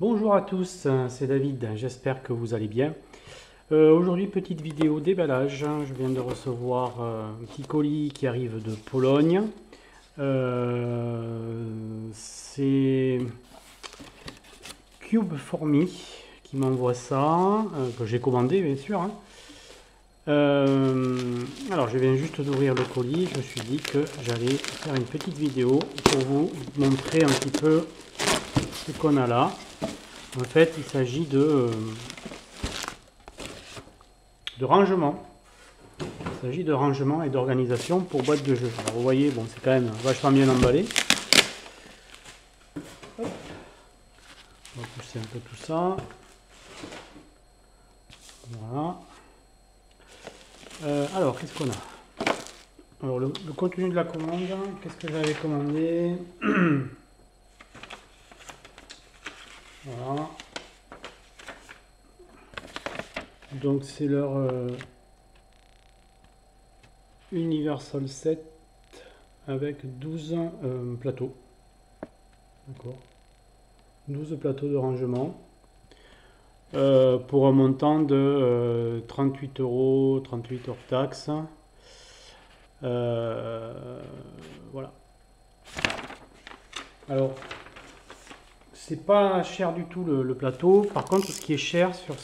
Bonjour à tous, c'est David, j'espère que vous allez bien. Aujourd'hui, petite vidéo déballage. Je viens de recevoir un petit colis qui arrive de Pologne. C'est Cube for Me qui m'envoie ça, que j'ai commandé bien sûr, hein. Alors, je viens juste d'ouvrir le colis. Je me suis dit que j'allais faire une petite vidéo pour vous montrer un petit peu ce qu'on a là. En fait, il s'agit de rangement. Il s'agit de rangement et d'organisation pour boîte de jeu. Alors, vous voyez, bon, c'est quand même vachement bien emballé. Hop. On va pousser un peu tout ça. Voilà. Alors, qu'est-ce qu'on a? Alors, le contenu de la commande, qu'est-ce que j'avais commandé? Voilà. Donc, c'est leur Universal Set avec 12 plateaux. D'accord. 12 plateaux de rangement. Pour un montant de 38 €, 38 hors taxe. Voilà. Alors, c'est pas cher du tout le plateau. Par contre, ce qui est cher sur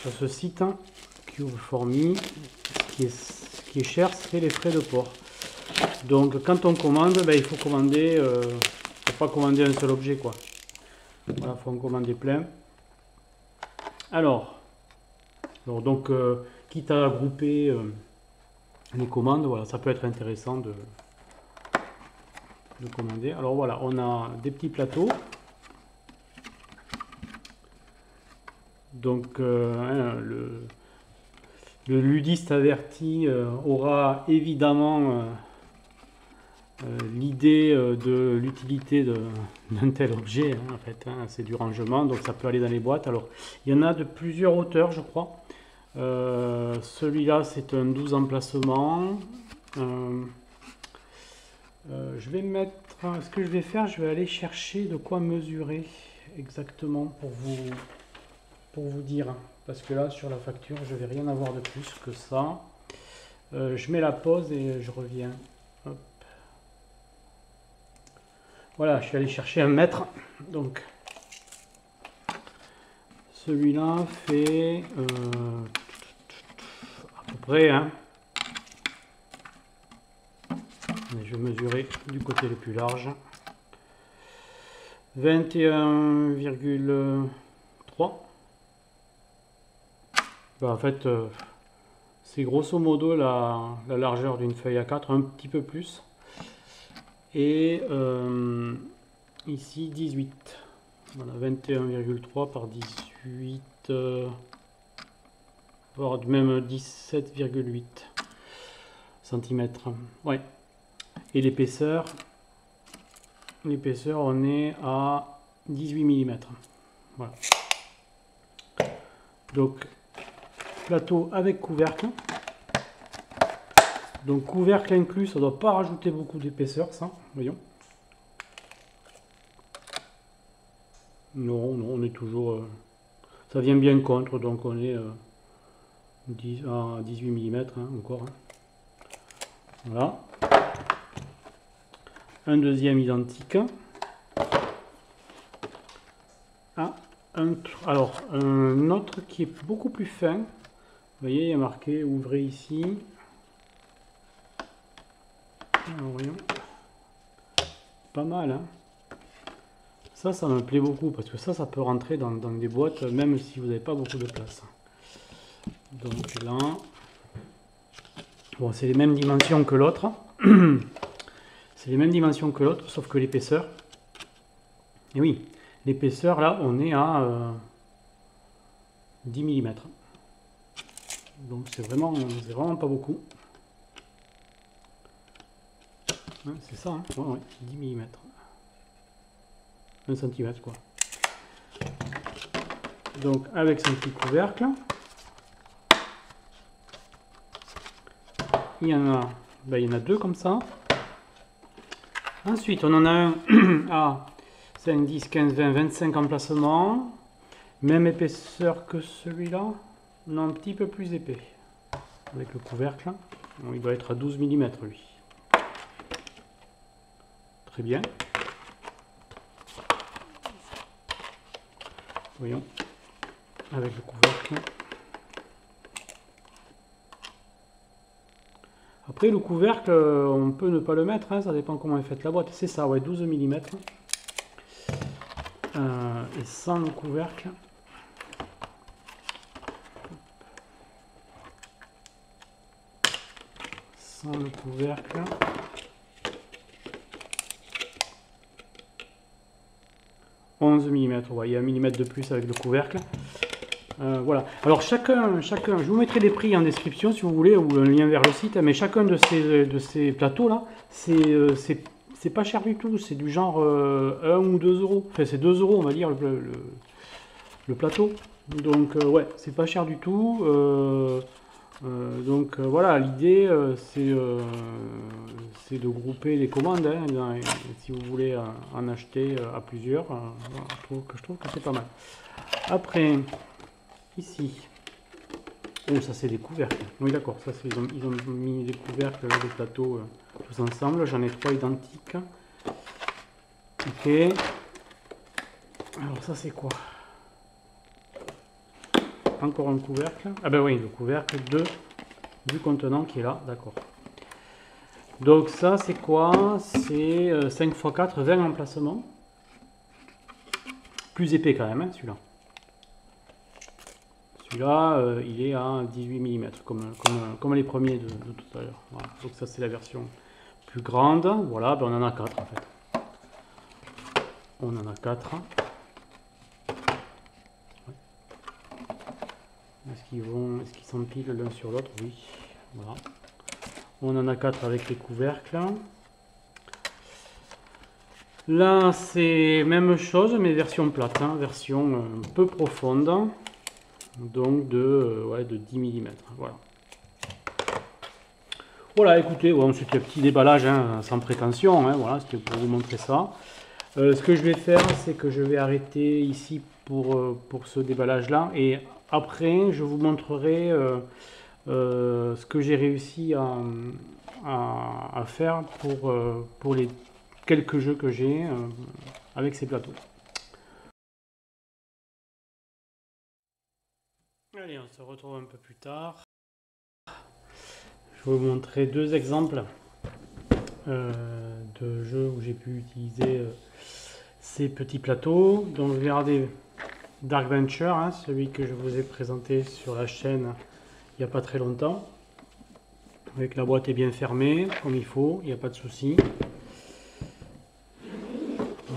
sur ce site, hein, Cube for Me, ce qui est cher, c'est les frais de port. Donc, quand on commande, ben, il faut commander, faut pas commander un seul objet, quoi. Voilà, faut en commander plein. Alors donc, quitte à grouper les commandes, voilà, ça peut être intéressant de commander. Alors voilà, on a des petits plateaux. Donc, le ludiste averti aura évidemment l'idée de l'utilité d'un tel objet, hein, en fait, hein, c'est du rangement, donc ça peut aller dans les boîtes. Alors, il y en a de plusieurs hauteurs, je crois. Celui-là, c'est un 12 emplacements. Je vais mettre, ce que je vais faire, je vais aller chercher de quoi mesurer exactement pour vous dire, parce que là, sur la facture, je vais rien avoir de plus que ça. Je mets la pause et je reviens. Hop. Voilà, je suis allé chercher un mètre. Donc, celui-là fait à peu près, hein. Je vais mesurer du côté le plus large. 21,3. Ben, en fait, c'est grosso modo la largeur d'une feuille A4, un petit peu plus. Et ici 18. Voilà, 21,3 par 18, voire même 17,8 cm. Ouais. Et l'épaisseur, on est à 18 mm. Voilà. Donc, plateau avec couvercle. Donc, couvercle inclus, ça ne doit pas rajouter beaucoup d'épaisseur, ça. Voyons. Non, on est toujours... ça vient bien contre, donc on est à 18 mm, hein, encore. Hein. Voilà. Un deuxième identique. Ah, alors, un autre qui est beaucoup plus fin. Vous voyez, il y a marqué ouvrez ici. Alors, voyons. Pas mal, hein. Ça me plaît beaucoup parce que ça peut rentrer dans des boîtes même si vous n'avez pas beaucoup de place. Donc là, bon, c'est les mêmes dimensions que l'autre. C'est les mêmes dimensions que l'autre, sauf que l'épaisseur. Et oui, l'épaisseur là, on est à 10 mm. Donc c'est vraiment pas beaucoup. Ouais, c'est ça, hein, ouais, 10 mm. 1 cm quoi. Donc avec son petit couvercle, il y en a deux comme ça. Ensuite on en a un à 5, 10, 15, 20, 25 emplacements. Même épaisseur que celui-là. Non, un petit peu plus épais. Avec le couvercle. Bon, il doit être à 12 mm lui. Très bien. Voyons. Avec le couvercle. Après le couvercle, on peut ne pas le mettre, hein, ça dépend comment est faite la boîte. C'est ça, ouais, 12 mm. Et sans le couvercle. Sans le couvercle. « 11 mm, ouais, il y a 1 mm de plus avec le couvercle. » Voilà. Alors chacun, je vous mettrai les prix en description si vous voulez, ou un lien vers le site, mais chacun de ces plateaux là, c'est pas cher du tout, c'est du genre 1 ou 2 euros. Enfin c'est 2 euros on va dire le plateau. Donc ouais, c'est pas cher du tout. Voilà, l'idée c'est de grouper les commandes, hein, si vous voulez en acheter à plusieurs, je trouve que c'est pas mal. Après, ici, oh ça c'est des couvercles, oui d'accord, ça ils ont mis des couvercles, des plateaux tous ensemble, j'en ai 3 identiques. Ok, alors ça c'est quoi? Encore un couvercle, ah ben oui, le couvercle du contenant qui est là, d'accord. Donc ça c'est quoi? C'est 5 x 4, 20 emplacements. Plus épais quand même, hein, celui-là. Celui-là, il est à 18 mm, comme les premiers de tout à l'heure. Voilà. Donc ça c'est la version plus grande. Voilà, ben on en a 4 en fait. On en a 4. Est-ce qu'ils s'empilent l'un sur l'autre? Oui. Voilà. On en a 4 avec les couvercles. Là, c'est même chose, mais version plate, hein, version peu profonde. Donc de 10 mm. Voilà. Voilà, écoutez, bon, c'était un petit déballage, hein, sans prétention. Hein, voilà, c'était pour vous montrer ça. Ce que je vais faire, c'est que je vais arrêter ici pour ce déballage-là. Et après, je vous montrerai ce que j'ai réussi à faire pour les quelques jeux que j'ai avec ces plateaux. Allez, on se retrouve un peu plus tard. Je vais vous montrer 2 exemples de jeux où j'ai pu utiliser ces petits plateaux. Donc regardez Dark Venture, hein, celui que je vous ai présenté sur la chaîne il n'y a pas très longtemps. Avec la boîte est bien fermée, comme il faut, il n'y a pas de souci.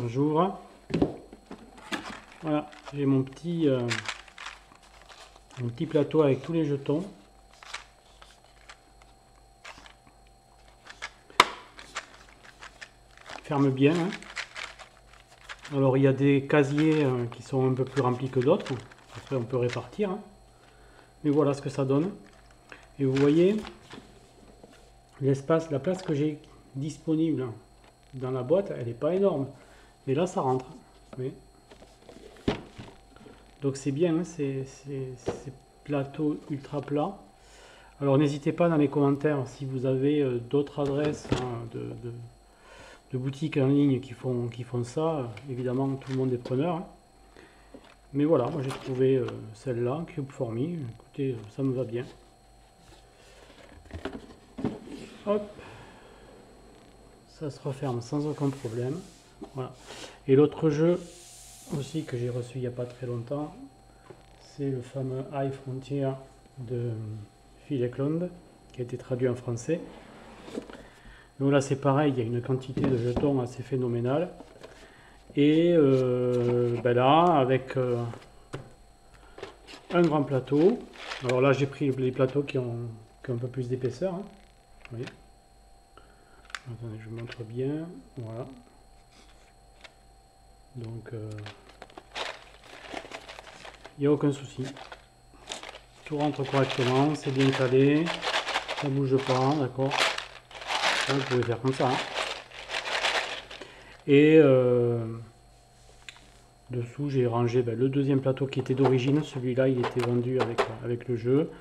J'ouvre. Voilà, j'ai mon petit plateau avec tous les jetons. Ferme bien. Hein. Alors il y a des casiers qui sont un peu plus remplis que d'autres. Après on peut répartir. Hein. Mais voilà ce que ça donne. Et vous voyez l'espace, la place que j'ai disponible dans la boîte, elle n'est pas énorme. Mais là ça rentre. Oui. Donc c'est bien, hein, ces plateaux ultra plats. Alors n'hésitez pas dans les commentaires si vous avez d'autres adresses hein, de boutiques en ligne qui font ça. Évidemment tout le monde est preneur. Hein. Mais voilà, moi j'ai trouvé celle-là, Cube For Me. Écoutez, ça me va bien. Hop. Ça se referme sans aucun problème. Voilà. Et l'autre jeu aussi que j'ai reçu il n'y a pas très longtemps, c'est le fameux High Frontier de Phil Eklund qui a été traduit en français. Donc là c'est pareil, il y a une quantité de jetons assez phénoménale. Et ben là avec un grand plateau. Alors là j'ai pris les plateaux qui ont un peu plus d'épaisseur. Hein. Vous voyez. Attendez, je vous montre bien. Voilà. Donc il n'y a aucun souci. Tout rentre correctement, c'est bien calé, ça bouge pas, d'accord. Vous pouvez faire comme ça. Hein. Et Dessous, j'ai rangé le deuxième plateau qui était d'origine. Celui-là, il était vendu avec le jeu.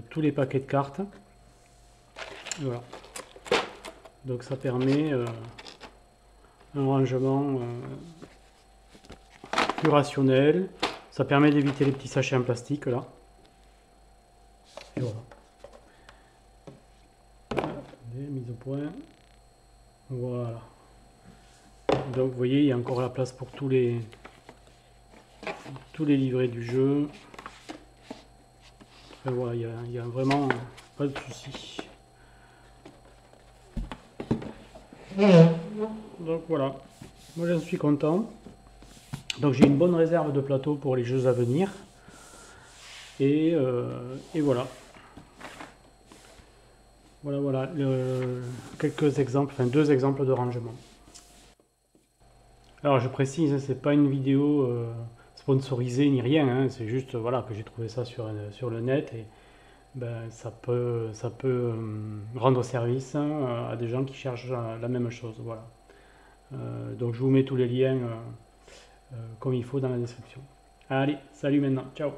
Tous les paquets de cartes. Voilà. Donc ça permet un rangement plus rationnel. Ça permet d'éviter les petits sachets en plastique là. Et voilà. Attendez, mise au point. Voilà. Donc vous voyez, il y a encore la place pour tous les livrets du jeu. Enfin, voilà, il y a vraiment pas de souci. Donc voilà, moi j'en suis content. Donc j'ai une bonne réserve de plateaux pour les jeux à venir. Et voilà. Voilà, quelques exemples, enfin 2 exemples de rangement. Alors je précise, c'est pas une vidéo sponsorisée ni rien, hein, c'est juste voilà que j'ai trouvé ça sur le net et ben, ça peut rendre service à des gens qui cherchent la même chose. Voilà. Donc je vous mets tous les liens comme il faut dans la description. Allez, salut maintenant, ciao.